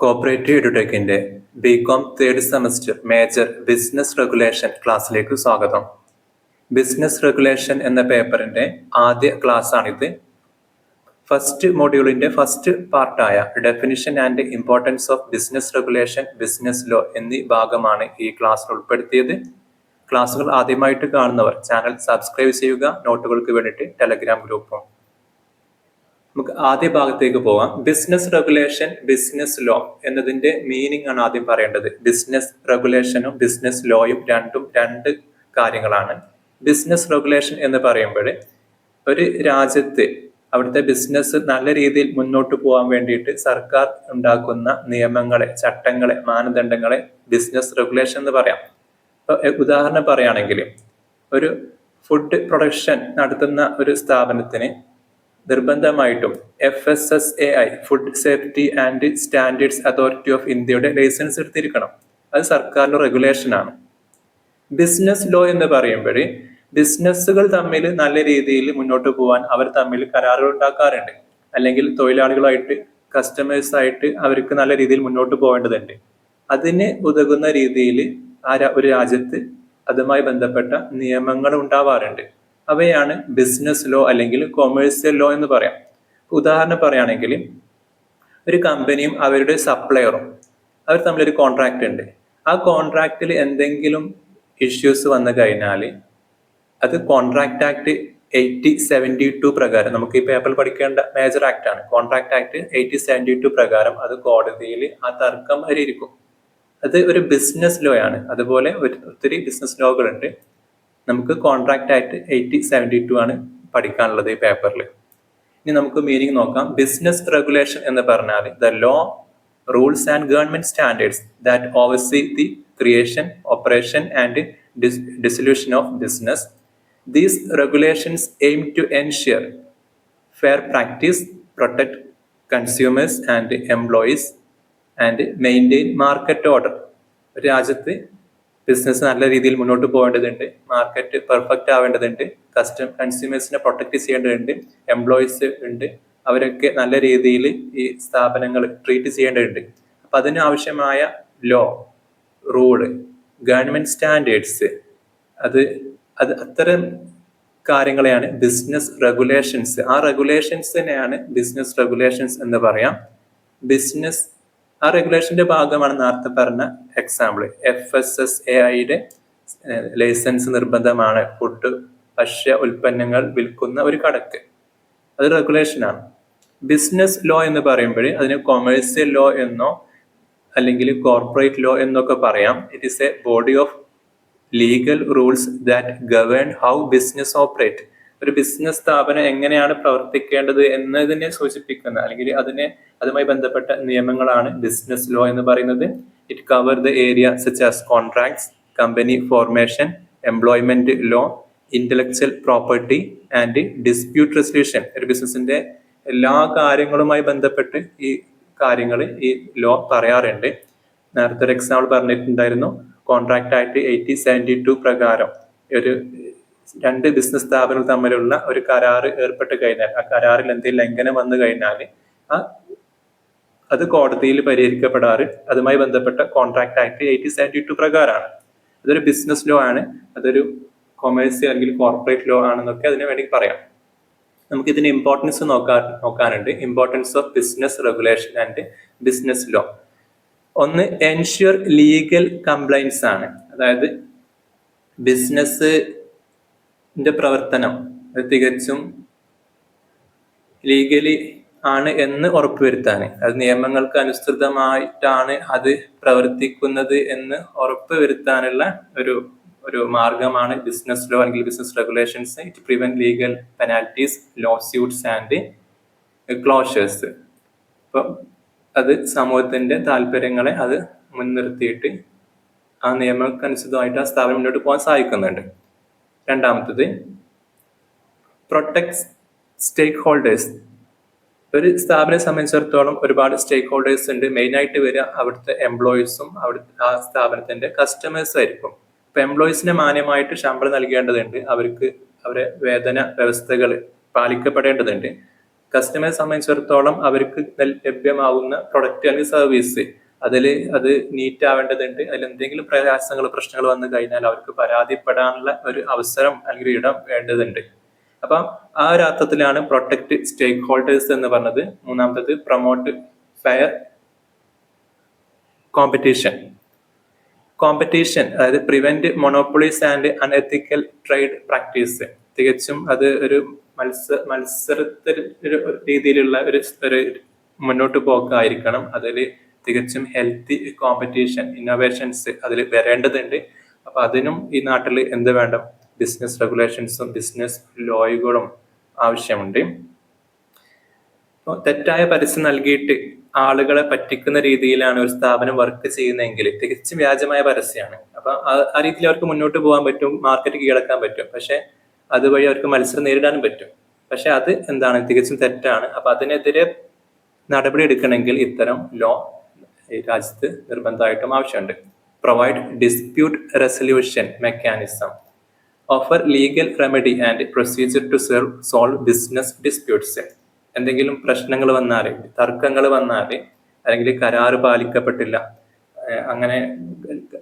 Cooperative എഡ്യൂടെക്കിന്റെ BCom third semester major business regulation ക്ലാസ്സിലേക്ക് സ്വാഗതം. ബിസിനസ് റെഗുലേഷൻ എന്ന പേപ്പറിന്റെ ആദ്യ ക്ലാസ് ആണിത്. ഫസ്റ്റ് മൊഡ്യൂളിന്റെ ഫസ്റ്റ് പാർട്ടായ definition and importance of business regulation, business law എന്നീ ഭാഗമാണ് ഈ ക്ലാസ്സിൽ ഉൾപ്പെടുത്തിയത്. ക്ലാസ്സുകൾ ആദ്യമായിട്ട് കാണുന്നവർ ചാനൽ സബ്സ്ക്രൈബ് ചെയ്യുക. നോട്ടുകൾക്ക് വേണ്ടിയിട്ട് ടെലഗ്രാം ഗ്രൂപ്പും. നമുക്ക് ആദ്യ ഭാഗത്തേക്ക് പോകാം. ബിസിനസ് റെഗുലേഷൻ, ബിസിനസ് ലോ എന്നതിന്റെ മീനിങ് ആണ് ആദ്യം പറയേണ്ടത്. ബിസിനസ് റെഗുലേഷനും ബിസിനസ് ലോയും രണ്ടും രണ്ട് കാര്യങ്ങളാണ്. ബിസിനസ് റെഗുലേഷൻ എന്ന് പറയുമ്പോൾ ഒരു രാജ്യത്ത് അവിടുത്തെ ബിസിനസ് നല്ല രീതിയിൽ മുന്നോട്ട് പോകാൻ വേണ്ടിയിട്ട് സർക്കാർ ഉണ്ടാക്കുന്ന നിയമങ്ങളെ, ചട്ടങ്ങളെ, മാനദണ്ഡങ്ങളെ ബിസിനസ് റെഗുലേഷൻ എന്ന് പറയാം. ഉദാഹരണം പറയുകയാണെങ്കിൽ ഒരു ഫുഡ് പ്രൊഡക്ഷൻ നടത്തുന്ന ഒരു സ്ഥാപനത്തിന് നിർബന്ധമായിട്ടും FSSAI food safety and standards authority of ഇന്ത്യയുടെ ലൈസൻസ് എടുത്തിരിക്കണം. അത് സർക്കാരിന്റെ റെഗുലേഷനാണ്. ബിസിനസ് ലോ എന്ന് പറയുമ്പോൾ ബിസിനസ്സുകൾ തമ്മിൽ നല്ല രീതിയിൽ മുന്നോട്ട് പോകാൻ അവർ തമ്മിൽ കരാറുകൾ ഉണ്ടാക്കാറുണ്ട്. അല്ലെങ്കിൽ തൊഴിലാളികളായിട്ട്, കസ്റ്റമേഴ്സായിട്ട് അവർക്ക് നല്ല രീതിയിൽ മുന്നോട്ട് പോകേണ്ടതുണ്ട്. അതിന് ഉതകുന്ന രീതിയിൽ ഒരു രാജ്യത്ത് അതുമായി ബന്ധപ്പെട്ട നിയമങ്ങൾ ഉണ്ടാവാറുണ്ട്. അവയാണ് ബിസിനസ് ലോ അല്ലെങ്കിൽ കൊമേഴ്സ്യൽ ലോ എന്ന് പറയാം. ഉദാഹരണം പറയുകയാണെങ്കിൽ ഒരു കമ്പനിയും അവരുടെ സപ്ലയറും അവർ തമ്മിലൊരു കോൺട്രാക്റ്റ് ഉണ്ട്. ആ കോൺട്രാക്റ്റിൽ എന്തെങ്കിലും ഇഷ്യൂസ് വന്നു കഴിഞ്ഞാൽ അത് കോൺട്രാക്ട് ആക്ട് 8072 പ്രകാരം, നമുക്ക് ഈ പേപ്പറിൽ പഠിക്കേണ്ട മേജർ ആക്ട് ആണ്. കോൺട്രാക്ട് ആക്ട് 8072 പ്രകാരം അത് കോടതിയിൽ ആ തർക്കം പരിഹരിക്കും. അത് ഒരു ബിസിനസ് ലോ ആണ്. അതുപോലെ ഒത്തിരി ബിസിനസ് ലോകളുണ്ട്. നമുക്ക് കോൺട്രാക്ട് ആക്ട് 8072 ആണ് പഠിക്കാനുള്ളത് ഈ പേപ്പറിൽ. ഇനി നമുക്ക് മീനിങ് നോക്കാം. ബിസിനസ് റെഗുലേഷൻ എന്ന് പറഞ്ഞാൽ the law, rules and government standards that oversee the creation, operation and dissolution of business. These regulations aim to ensure fair practice, protect consumers and employees and maintain market order. ഒരു രാജ്യത്ത് business നല്ല രീതിയിൽ മുന്നോട്ട് പോകേണ്ടതുണ്ട്, market perfect ആവേണ്ടതുണ്ട്, കൺസ്യൂമേഴ്സിനെ protect ചെയ്യേണ്ടതുണ്ട്, employees ഉണ്ട്, അവരൊക്കെ നല്ല രീതിയിൽ ഈ സ്ഥാപനങ്ങൾ ട്രീറ്റ് ചെയ്യേണ്ടതുണ്ട്. അപ്പം അതിന് ആവശ്യമായ ലോ, റൂള്, ഗവൺമെന്റ് സ്റ്റാൻഡേർഡ്സ്, അത് അത്തരം കാര്യങ്ങളെയാണ് ബിസിനസ് റെഗുലേഷൻസ്. ആ റെഗുലേഷൻസിനെയാണ് ബിസിനസ് റെഗുലേഷൻസ് എന്ന് പറയാം. ആ റെഗുലേഷന്റെ ഭാഗമാണ് നേരത്തെ പറഞ്ഞ എക്സാമ്പിൾ. FSSAIയുടെ ലൈസൻസ് നിർബന്ധമാണ് ഫുഡ്, ഭക്ഷ്യ ഉൽപ്പന്നങ്ങൾ വിൽക്കുന്ന ഒരു കടക്ക്. അത് റെഗുലേഷനാണ്. ബിസിനസ് ലോ എന്ന് പറയുമ്പോൾ അതിന് കൊമേഴ്സ്യൽ ലോ എന്നോ അല്ലെങ്കിൽ കോർപ്പറേറ്റ് ലോ എന്നൊക്കെ പറയാം. It is A body of legal rules that govern how business operate. ഒരു ബിസിനസ് സ്ഥാപനം എങ്ങനെയാണ് പ്രവർത്തിക്കേണ്ടത് എന്നതിനെ സൂചിപ്പിക്കുന്ന അല്ലെങ്കിൽ അതുമായി ബന്ധപ്പെട്ട നിയമങ്ങളാണ് ബിസിനസ് ലോ എന്ന് പറയുന്നത്. It cover the area such as contracts, company formation, employment law, intellectual property and dispute resolution. ഒരു ബിസിനസിന്റെ എല്ലാ കാര്യങ്ങളുമായി ബന്ധപ്പെട്ട് ഈ കാര്യങ്ങൾ ഈ ലോ പറയാറുണ്ട്. നേരത്തെ ഒരു എക്സാമ്പിൾ പറഞ്ഞിട്ടുണ്ടായിരുന്നു. കോൺട്രാക്ട് ആക്ട് 8072 പ്രകാരം രണ്ട് ബിസിനസ് സ്ഥാപനങ്ങൾ തമ്മിലുള്ള ഒരു കരാറ് ഏർപ്പെട്ട് കഴിഞ്ഞാൽ, ആ കരാറിൽ എന്തെങ്കിലും ലംഘനം വന്നു കഴിഞ്ഞാൽ അത് കോടതിയിൽ പരിഹരിക്കപ്പെടാറ് അതുമായി ബന്ധപ്പെട്ട കോൺട്രാക്ട് ആക്ട് 8072 പ്രകാരമാണ്. അതൊരു ബിസിനസ് ലോ ആണ്, അതൊരു കൊമേഴ്സ്യൽ അല്ലെങ്കിൽ കോർപ്പറേറ്റ് ലോ ആണെന്നൊക്കെ അതിനു വേണ്ടി പറയാം. നമുക്ക് ഇതിന് ഇമ്പോർട്ടൻസ് നോക്കാനുണ്ട്. Importance of business regulation and business law. ഒന്ന്, എൻഷ്യൂർ ലീഗൽ കംപ്ലൈൻസ് ആണ്. അതായത് ബിസിനസിന്റെ പ്രവർത്തനം അത് തികച്ചും ലീഗലി ആണ് എന്ന് ഉറപ്പുവരുത്താൻ, അത് നിയമങ്ങൾക്ക് അനുസൃതമായിട്ടാണ് അത് പ്രവർത്തിക്കുന്നത് എന്ന് ഉറപ്പുവരുത്താനുള്ള ഒരു മാർഗമാണ് ബിസിനസ് ലോ അല്ലെങ്കിൽ business regulations. It prevent legal penalties, lawsuits and closures. അപ്പം അത് സമൂഹത്തിന്റെ താല്പര്യങ്ങളെ അത് മുൻനിർത്തിയിട്ട് ആ നിയമങ്ങൾക്കനുസൃതമായിട്ട് ആ സ്ഥാപനം മുന്നോട്ട് പോകാൻ സഹായിക്കുന്നുണ്ട്. രണ്ടാമത്തത്, പ്രൊട്ടക്ട് സ്റ്റേക്ക് ഹോൾഡേഴ്സ്. ഒരു സ്ഥാപനത്തെ സംബന്ധിച്ചിടത്തോളം ഒരുപാട് സ്റ്റേക്ക് ഹോൾഡേഴ്സ് ഉണ്ട്. മെയിനായിട്ട് വരിക അവിടുത്തെ എംപ്ലോയീസും ആ സ്ഥാപനത്തിന്റെ കസ്റ്റമേഴ്സും ആയിരിക്കും. ഇപ്പൊ എംപ്ലോയീസിന് മാന്യമായിട്ട് ശമ്പളം നൽകേണ്ടതുണ്ട്, അവരെ വേതന വ്യവസ്ഥകൾ പാലിക്കപ്പെടേണ്ടതുണ്ട്. കസ്റ്റമറെ സംബന്ധിച്ചിടത്തോളം അവർക്ക് ലഭ്യമാകുന്ന പ്രൊഡക്റ്റ് അല്ലെങ്കിൽ സർവീസ് അത് നീറ്റ് ആവേണ്ടതുണ്ട്. അതിൽ എന്തെങ്കിലും പ്രശ്നങ്ങൾ വന്നു കഴിഞ്ഞാൽ അവർക്ക് പരാതിപ്പെടാനുള്ള ഒരു അവസരം അല്ലെങ്കിൽ ഇടം വേണ്ടതുണ്ട്. അപ്പം ആ ഒരു അർത്ഥത്തിലാണ് പ്രൊട്ടക്ട് സ്റ്റേക്ക് ഹോൾഡേഴ്സ് എന്ന് പറഞ്ഞത്. മൂന്നാമത്തത് പ്രൊമോട്ട് ഫെയർ കോമ്പറ്റീഷൻ അതായത് prevent monopolies and unethical trade practice. തികച്ചും അത് ഒരു മത്സരത്തിൽ രീതിയിലുള്ള ഒരു മുന്നോട്ട് പോക്കായിരിക്കണം. അതിൽ തികച്ചും ഹെൽത്തി കോമ്പറ്റീഷൻ ഇന്നോവേഷൻസ് അതിൽ വരേണ്ടതുണ്ട്. അപ്പൊ അതിനും ഈ നാട്ടിൽ എന്ത് വേണം? ബിസിനസ് റെഗുലേഷൻസും ബിസിനസ് ലോയുകളും ആവശ്യമുണ്ട്. തെറ്റായ പരസ്യം നൽകിയിട്ട് ആളുകളെ പറ്റിക്കുന്ന രീതിയിലാണ് ഒരു സ്ഥാപനം വർക്ക് ചെയ്യുന്നതെങ്കിൽ തികച്ചും വ്യാജമായ പരസ്യമാണ്. അപ്പൊ ആ രീതിയിൽ അവർക്ക് മുന്നോട്ട് പോകാൻ പറ്റും, മാർക്കറ്റ് കീഴടക്കാൻ പറ്റും, പക്ഷെ അതുവഴി അവർക്ക് മത്സരം നേരിടാനും പറ്റും. പക്ഷെ അത് എന്താണ്? തികച്ചും തെറ്റാണ്. അപ്പൊ അതിനെതിരെ നടപടി എടുക്കണമെങ്കിൽ ഇത്തരം ലോ രാജ്യത്ത് നിർബന്ധമായിട്ടും ആവശ്യമുണ്ട്. Provide dispute resolution mechanism, offer legal remedy and procedure to solve business disputes. എന്തെങ്കിലും പ്രശ്നങ്ങൾ വന്നാൽ, തർക്കങ്ങൾ വന്നാൽ, അല്ലെങ്കിൽ കരാറ് പാലിക്കപ്പെട്ടില്ല, അങ്ങനെ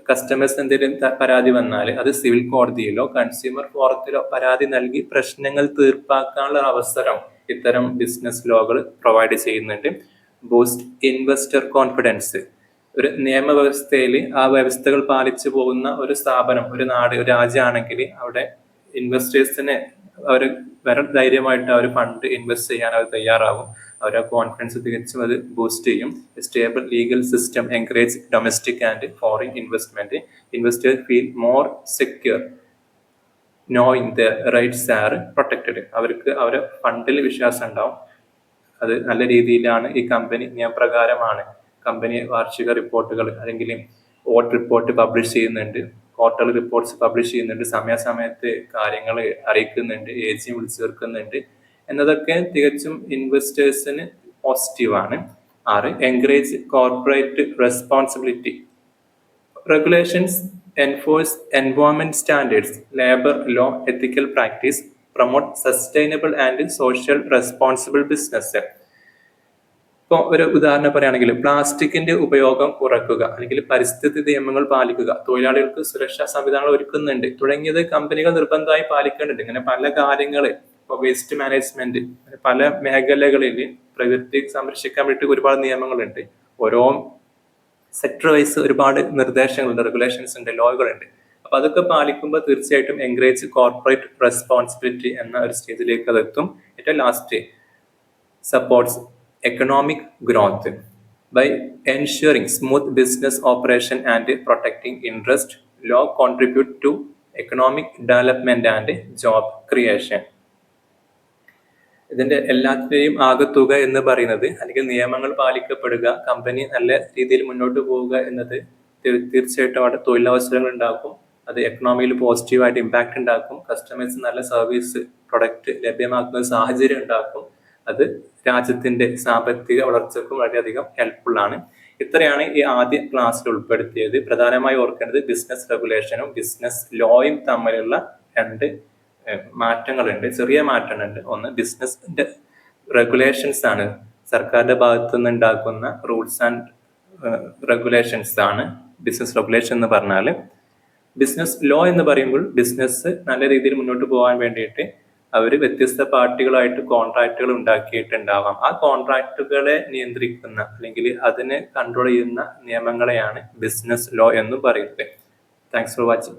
കസ്റ്റമേഴ്സ് എന്തെങ്കിലും പരാതി വന്നാൽ അത് സിവിൽ കോടതിയിലോ കൺസ്യൂമർ ഫോറത്തിലോ പരാതി നൽകി പ്രശ്നങ്ങൾ തീർപ്പാക്കാനുള്ള അവസരം ഇത്തരം ബിസിനസ് ലോകൾ പ്രൊവൈഡ് ചെയ്യുന്നുണ്ട്. Boost investor confidence. ഒരു നിയമവ്യവസ്ഥയിൽ ആ വ്യവസ്ഥകൾ പാലിച്ചു പോകുന്ന ഒരു സ്ഥാപനം, ഒരു നാട്, ഒരു രാജ്യമാണെങ്കിൽ അവിടെ ഇൻവെസ്റ്റേഴ്സിനെ അവർ ധൈര്യമായിട്ട് അവർ ഫണ്ട് ഇൻവെസ്റ്റ് ചെയ്യാൻ അവർ തയ്യാറാകും. അവരുടെ കോൺഫിഡൻസ് തികച്ചും അത് ബൂസ്റ്റ് ചെയ്യും. Stable legal system encourage domestic and foreign investment. Investors feel more secure knowing the rights are protected. അവർക്ക് അവരെ ഫണ്ടിൽ വിശ്വാസം ഉണ്ടാവും. അത് നല്ല രീതിയിലാണ് ഈ കമ്പനി നിയമപ്രകാരമാണ് കമ്പനി വാർഷിക റിപ്പോർട്ടുകൾ അല്ലെങ്കിൽ ഓട്ട് റിപ്പോർട്ട് പബ്ലിഷ് ചെയ്യുന്നുണ്ട്, ക്വാർട്ടർലി റിപ്പോർട്ട്സ് പബ്ലിഷ് ചെയ്യുന്നുണ്ട്, സമയാസമയത്ത് കാര്യങ്ങൾ അറിയിക്കുന്നുണ്ട്, ഏജിയും വിളിച്ചു ചേർക്കുന്നുണ്ട് എന്നതൊക്കെ തികച്ചും ഇൻവെസ്റ്റേഴ്സിന് പോസിറ്റീവാണ്. 6. Encourage corporate responsibility. Regulations enforce environment standards, labour law, ethical practice, promote sustainable and social responsible business. ഇപ്പോൾ ഒരു ഉദാഹരണം പറയുകയാണെങ്കിൽ പ്ലാസ്റ്റിക്കിന്റെ ഉപയോഗം കുറയ്ക്കുക, അല്ലെങ്കിൽ പരിസ്ഥിതി നിയമങ്ങൾ പാലിക്കുക, തൊഴിലാളികൾക്ക് സുരക്ഷാ സംവിധാനങ്ങൾ ഒരുക്കുന്നുണ്ട് തുടങ്ങിയത് കമ്പനികൾ നിർബന്ധമായി പാലിക്കേണ്ടതുണ്ട്. ഇങ്ങനെ പല കാര്യങ്ങൾ, ഇപ്പോൾ വേസ്റ്റ് മാനേജ്മെന്റ്, പല മേഖലകളിൽ പ്രകൃതി സംരക്ഷിക്കാൻ വേണ്ടി ഒരുപാട് നിയമങ്ങളുണ്ട്. ഓരോ സെക്ടർ വൈസ് ഒരുപാട് നിർദ്ദേശങ്ങളുണ്ട്, റെഗുലേഷൻസ് ഉണ്ട്, ലോകളുണ്ട്. അപ്പൊ അതൊക്കെ പാലിക്കുമ്പോൾ തീർച്ചയായിട്ടും എൻകറേജ് കോർപ്പറേറ്റ് റെസ്പോൺസിബിലിറ്റി എന്ന ഒരു സ്റ്റേജിലേക്ക് അത് എത്തും. ഏറ്റവും last supports economic growth by ensuring smooth business operation and protecting interest. Law contribute to economic development and job creation. ഇതിന്റെ എല്ലാത്തിനെയും ആകത്തുക എന്ന് പറയുന്നത്, അല്ലെങ്കിൽ നിയമങ്ങൾ പാലിക്കപ്പെടുക, കമ്പനി നല്ല രീതിയിൽ മുന്നോട്ട് പോവുക എന്നത് തീർച്ചയായിട്ടും അവിടെ തൊഴിലവസരങ്ങൾ ഉണ്ടാക്കും. അത് എക്കണോമിയിൽ പോസിറ്റീവായിട്ട് ഇമ്പാക്ട് ഉണ്ടാക്കും. കസ്റ്റമേഴ്സ് നല്ല സർവീസ് പ്രൊഡക്റ്റ് ലഭ്യമാക്കുന്ന സാഹചര്യം ഉണ്ടാക്കും. അത് രാജ്യത്തിന്റെ സാമ്പത്തിക വളർച്ചയ്ക്കും വളരെയധികം ഹെൽപ്ഫുൾ ആണ്. ഇത്രയാണ് ഈ ആദ്യ ക്ലാസ്സിൽ ഉൾപ്പെടുത്തിയത്. പ്രധാനമായി ഓർക്കേണ്ടത് ബിസിനസ് റെഗുലേഷനും ബിസിനസ് ലോയും തമ്മിലുള്ള രണ്ട് മാറ്റങ്ങളുണ്ട്, ചെറിയ മാറ്റങ്ങളുണ്ട്. ഒന്ന് ബിസിനസിന്റെ റെഗുലേഷൻസ് ആണ്, സർക്കാരിന്റെ ഭാഗത്തു നിന്ന് ഉണ്ടാക്കുന്ന റൂൾസ് ആൻഡ് റെഗുലേഷൻസ് ആണ് ബിസിനസ് റെഗുലേഷൻ എന്ന് പറഞ്ഞാൽ. ബിസിനസ് ലോ എന്ന് പറയുമ്പോൾ ബിസിനസ് നല്ല രീതിയിൽ മുന്നോട്ട് പോകാൻ വേണ്ടിയിട്ട് അവർ വ്യത്യസ്ത പാർട്ടികളായിട്ട് കോൺട്രാക്റ്റുകൾ ഉണ്ടാക്കിയിട്ടുണ്ടാവാം. ആ കോൺട്രാക്റ്റുകളെ നിയന്ത്രിക്കുന്ന അല്ലെങ്കിൽ അതിനെ കൺട്രോൾ ചെയ്യുന്ന നിയമങ്ങളെയാണ് ബിസിനസ് ലോ എന്നും പറയുന്നത്. Thanks for watching.